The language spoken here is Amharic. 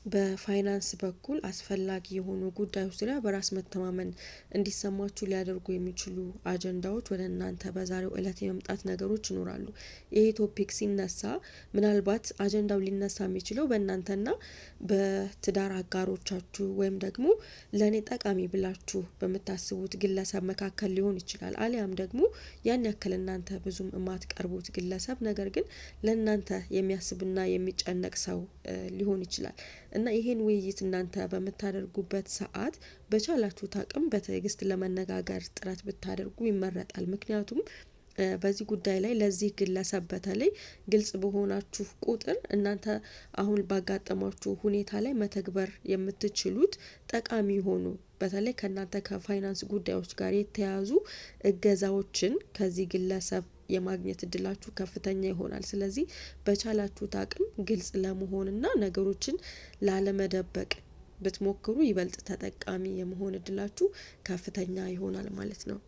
በፋይናንስ በኩል አስፈላጊ የሆኑ ጉዳዮች ዙሪያ በራስ መተማመን እንዲሰማችሁ ሊያደርጉ የሚችሉ አጀንዳዎች ወደ እናንተ በዛሬው እለት የመምጣት ነገሮች ይኖራሉ። ይሄ ቶፒክ ሲነሳ ምናልባት አጀንዳው ሊነሳ የሚችለው በእናንተና በትዳር አጋሮቻችሁ ወይም ደግሞ ለኔ ጠቃሚ ብላችሁ በምታስቡት ግለሰብ መካከል ሊሆን ይችላል። አሊያም ደግሞ ያን ያክል እናንተ ብዙም የማትቀርቡት ግለሰብ ነገር ግን ለእናንተ የሚያስብና የሚጨነቅ ሰው ሊሆን ይችላል። እና ይሄን ውይይት እናንተ በምታደርጉበት ሰዓት በቻላችሁት አቅም በትዕግስት ለመነጋገር ጥረት ብታደርጉ ይመረጣል። ምክንያቱም በዚህ ጉዳይ ላይ ለዚህ ግለሰብ በተለይ ግልጽ በሆናችሁ ቁጥር እናንተ አሁን ባጋጠማችሁ ሁኔታ ላይ መተግበር የምትችሉት ጠቃሚ የሆኑ በተለይ ከእናንተ ከፋይናንስ ጉዳዮች ጋር የተያያዙ እገዛዎችን ከዚህ ግለሰብ የማግኘት እድላችሁ ከፍተኛ ይሆናል። ስለዚህ በቻላችሁት አቅም ግልጽ ለመሆንና ነገሮችን ላለመደበቅ ብትሞክሩ ይበልጥ ተጠቃሚ የመሆን እድላችሁ ከፍተኛ ይሆናል ማለት ነው።